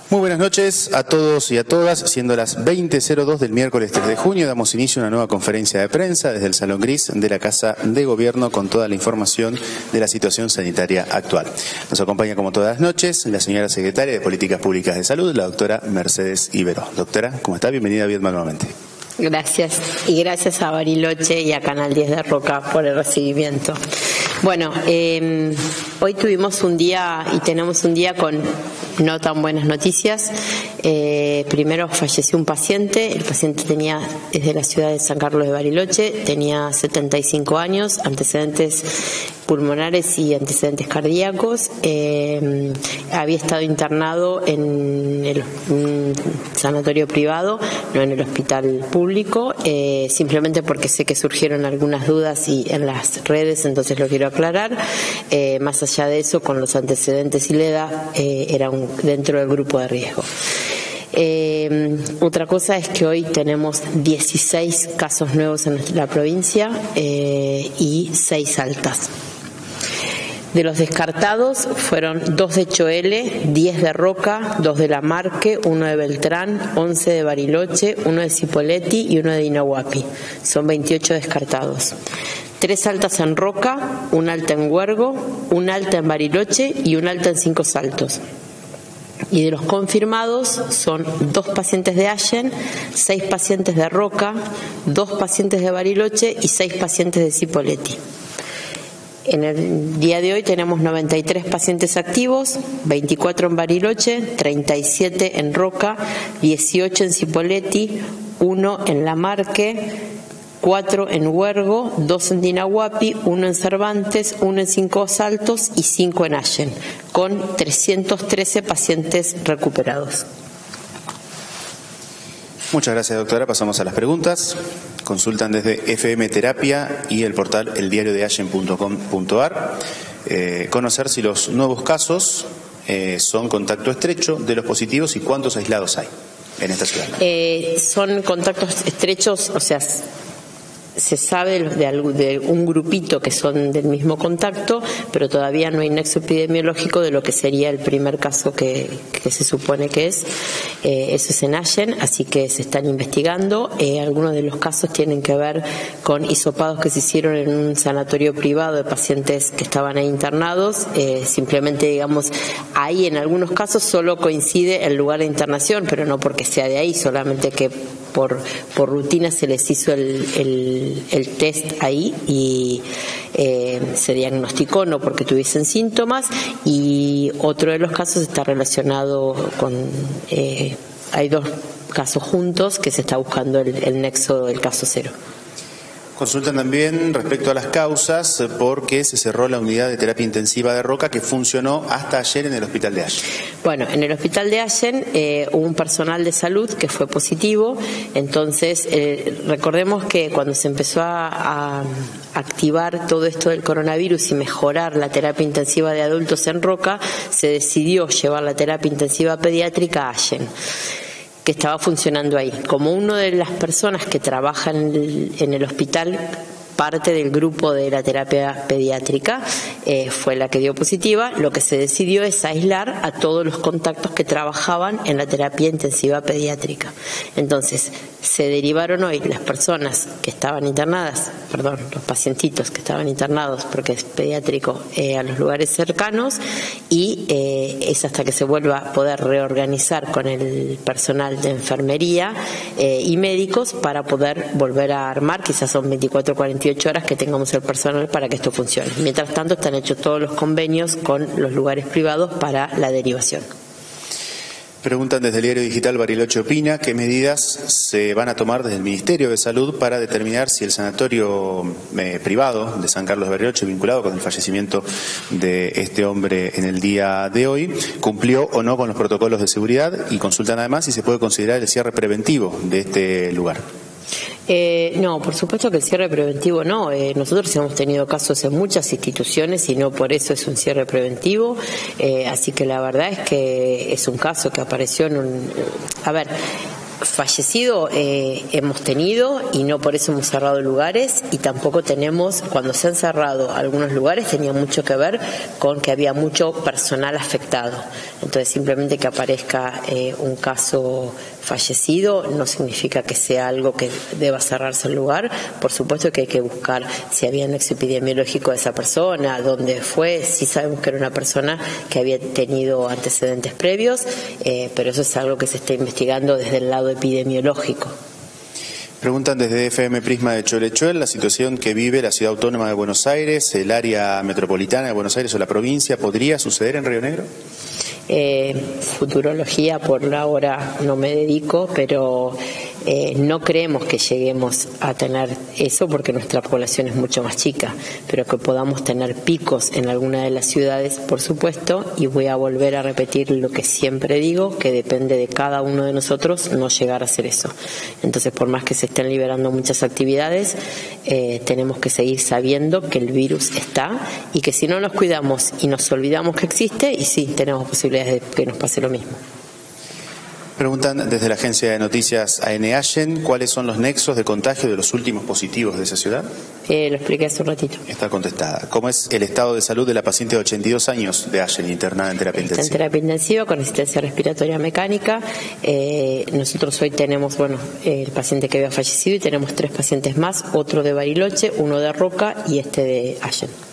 Muy buenas noches a todos y a todas. Siendo las 20:02 del miércoles 3 de junio, damos inicio a una nueva conferencia de prensa desde el Salón Gris de la Casa de Gobierno con toda la información de la situación sanitaria actual. Nos acompaña como todas las noches la señora secretaria de Políticas Públicas de Salud, la doctora Mercedes Ibero. Doctora, ¿cómo está? Bienvenida a Viedma nuevamente. Gracias, y gracias a Bariloche y a Canal 10 de Roca por el recibimiento. Bueno, hoy tuvimos un día y tenemos un día con no tan buenas noticias. Primero falleció un paciente. El paciente es de la ciudad de San Carlos de Bariloche, tenía 75 años, antecedentes pulmonares y antecedentes cardíacos. Había estado internado en un sanatorio privado, no en el hospital público, simplemente porque sé que surgieron algunas dudas y en las redes, entonces lo quiero aclarar. Más allá de eso, con los antecedentes y la edad, era dentro del grupo de riesgo. Otra cosa es que hoy tenemos 16 casos nuevos en la provincia y 6 altas. De los descartados fueron 2 de Choele, 10 de Roca, 2 de La Marque, 1 de Beltrán, 11 de Bariloche, 1 de Cipolletti y 1 de Inahuapi. Son 28 descartados. 3 altas en Roca, 1 alta en Huergo, 1 alta en Bariloche y 1 alta en 5 Saltos. Y de los confirmados son 2 pacientes de Allen, 6 pacientes de Roca, 2 pacientes de Bariloche y 6 pacientes de Cipolletti. En el día de hoy tenemos 93 pacientes activos, 24 en Bariloche, 37 en Roca, 18 en Cipolletti, 1 en La Marque, 4 en Huergo, 2 en Inahuapi, 1 en Cervantes, 1 en 5 Saltos y 5 en Allen, con 313 pacientes recuperados. Muchas gracias, doctora. Pasamos a las preguntas. Consultan desde FM Terapia y el portal eldiariodeallen.com.ar. Conocer si los nuevos casos son contacto estrecho de los positivos y cuántos aislados hay en esta ciudad. Son contactos estrechos, o sea, se sabe de un grupito que son del mismo contacto, pero todavía no hay nexo epidemiológico de lo que sería el primer caso que se supone que es. Eso es en Allen, así que se están investigando. Algunos de los casos tienen que ver con hisopados que se hicieron en un sanatorio privado de pacientes que estaban ahí internados. Simplemente, digamos, ahí en algunos casos solo coincide el lugar de internación, pero no porque sea de ahí, solamente que por rutina se les hizo el test ahí y se diagnosticó, no porque tuviesen síntomas, y otro de los casos está relacionado con hay 2 casos juntos que se está buscando el nexo del caso 0. Consultan también respecto a las causas porque se cerró la unidad de terapia intensiva de Roca que funcionó hasta ayer en el hospital de Allen. Bueno, en el hospital de Allen hubo un personal de salud que fue positivo. Entonces, recordemos que cuando se empezó a activar todo esto del coronavirus y mejorar la terapia intensiva de adultos en Roca, se decidió llevar la terapia intensiva pediátrica a Allen, que estaba funcionando ahí. Como una de las personas que trabajan en el hospital, parte del grupo de la terapia pediátrica, fue la que dio positiva, lo que se decidió es aislar a todos los contactos que trabajaban en la terapia intensiva pediátrica. Entonces, se derivaron hoy las personas que estaban internadas, los pacientitos que estaban internados, porque es pediátrico, a los lugares cercanos, y es hasta que se vuelva a poder reorganizar con el personal de enfermería y médicos para poder volver a armar. Quizás son 24 o 48 horas que tengamos el personal para que esto funcione. Mientras tanto, están hechos todos los convenios con los lugares privados para la derivación. Preguntan desde el diario digital Bariloche Opina, ¿qué medidas se van a tomar desde el Ministerio de Salud para determinar si el sanatorio privado de San Carlos de Bariloche, vinculado con el fallecimiento de este hombre en el día de hoy, cumplió o no con los protocolos de seguridad? Y consultan además si se puede considerar el cierre preventivo de este lugar. No, por supuesto que el cierre preventivo no. Nosotros hemos tenido casos en muchas instituciones y no por eso es un cierre preventivo. Así que la verdad es que es un caso que apareció en un... A ver, Fallecido hemos tenido y no por eso hemos cerrado lugares, y tampoco tenemos, cuando se han cerrado algunos lugares tenía mucho que ver con que había mucho personal afectado. Entonces simplemente que aparezca un caso fallecido no significa que sea algo que deba cerrarse el lugar. Por supuesto que hay que buscar si había nexo epidemiológico de esa persona, dónde fue. Sí sabemos que era una persona que había tenido antecedentes previos, pero eso es algo que se está investigando desde el lado epidemiológico. Preguntan desde FM Prisma de Cholechuel la situación que vive la Ciudad Autónoma de Buenos Aires, el área metropolitana de Buenos Aires o la provincia. ¿Podría suceder en Río Negro? Futurología por ahora no me dedico, pero no creemos que lleguemos a tener eso porque nuestra población es mucho más chica, pero que podamos tener picos en alguna de las ciudades, por supuesto, y voy a volver a repetir lo que siempre digo, que depende de cada uno de nosotros no llegar a hacer eso. Entonces, por más que se estén liberando muchas actividades, tenemos que seguir sabiendo que el virus está y que si no nos cuidamos y nos olvidamos que existe, y sí, tenemos posibilidades de que nos pase lo mismo. Preguntan desde la agencia de noticias ANH, ¿cuáles son los nexos de contagio de los últimos positivos de esa ciudad? Lo expliqué hace un ratito. Está contestada. ¿Cómo es el estado de salud de la paciente de 82 años de Allen, internada en terapia intensiva? Está en terapia intensiva con asistencia respiratoria mecánica. Nosotros hoy tenemos, el paciente que había fallecido, y tenemos 3 pacientes más, otro de Bariloche, uno de Roca y este de Allen.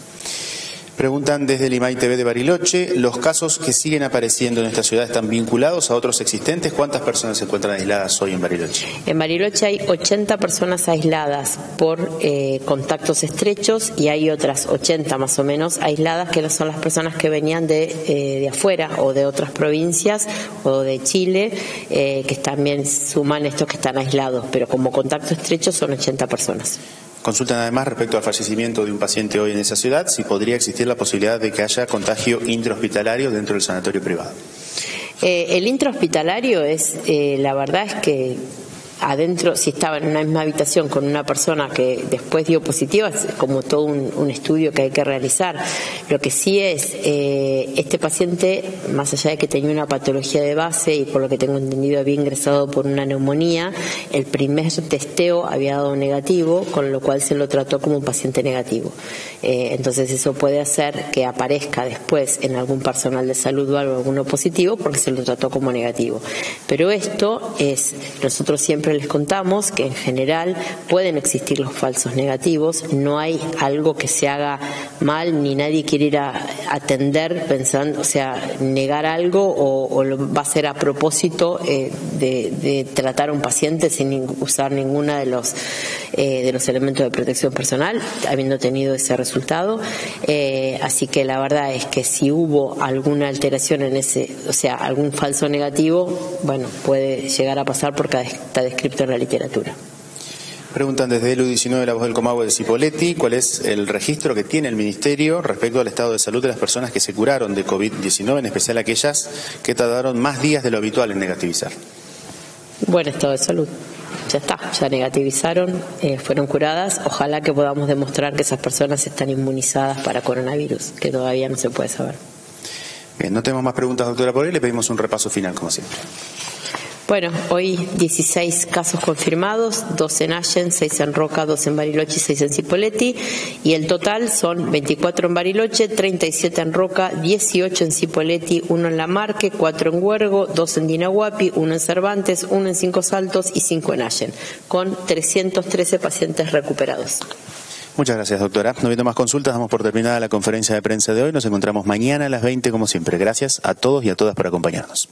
Preguntan desde el IMAI TV de Bariloche, ¿los casos que siguen apareciendo en esta ciudad están vinculados a otros existentes? ¿Cuántas personas se encuentran aisladas hoy en Bariloche? En Bariloche hay 80 personas aisladas por contactos estrechos, y hay otras 80 más o menos aisladas que son las personas que venían de afuera o de otras provincias o de Chile, que también suman estos que están aislados, pero como contacto estrecho son 80 personas. Consultan además respecto al fallecimiento de un paciente hoy en esa ciudad, si podría existir la posibilidad de que haya contagio intrahospitalario dentro del sanatorio privado. El intrahospitalario la verdad es que adentro, si estaba en una misma habitación con una persona que después dio positiva, es como todo un estudio que hay que realizar. Lo que sí es, este paciente, más allá de que tenía una patología de base y por lo que tengo entendido había ingresado por una neumonía, el primer testeo había dado negativo, con lo cual se lo trató como un paciente negativo. Entonces eso puede hacer que aparezca después en algún personal de salud o algo, alguno positivo, porque se lo trató como negativo. Pero esto nosotros siempre les contamos que en general pueden existir los falsos negativos, no hay algo que se haga mal, ni nadie quiere ir a atender pensando, negar algo o va a ser a propósito de tratar a un paciente sin usar ninguna de los elementos de protección personal, habiendo tenido ese resultado. Así que la verdad es que si hubo alguna alteración en algún falso negativo, puede llegar a pasar porque está descrito en la literatura. Preguntan desde el U19 La Voz del Comahue de Cipolletti, ¿cuál es el registro que tiene el Ministerio respecto al estado de salud de las personas que se curaron de COVID-19, en especial aquellas que tardaron más días de lo habitual en negativizar? Buen estado de salud. Ya está, ya negativizaron, fueron curadas. Ojalá que podamos demostrar que esas personas están inmunizadas para coronavirus, que todavía no se puede saber. Bien, no tenemos más preguntas, doctora, por hoy. Le pedimos un repaso final, como siempre. Hoy 16 casos confirmados, 2 en Allen, 6 en Roca, 2 en Bariloche y 6 en Cipolletti, y el total son 24 en Bariloche, 37 en Roca, 18 en Cipolletti, 1 en La Marque, 4 en Huergo, 2 en Dinahuapi, 1 en Cervantes, 1 en Cinco Saltos y 5 en Allen, con 313 pacientes recuperados. Muchas gracias, doctora. No habiendo más consultas, damos por terminada la conferencia de prensa de hoy. Nos encontramos mañana a las 20 como siempre. Gracias a todos y a todas por acompañarnos.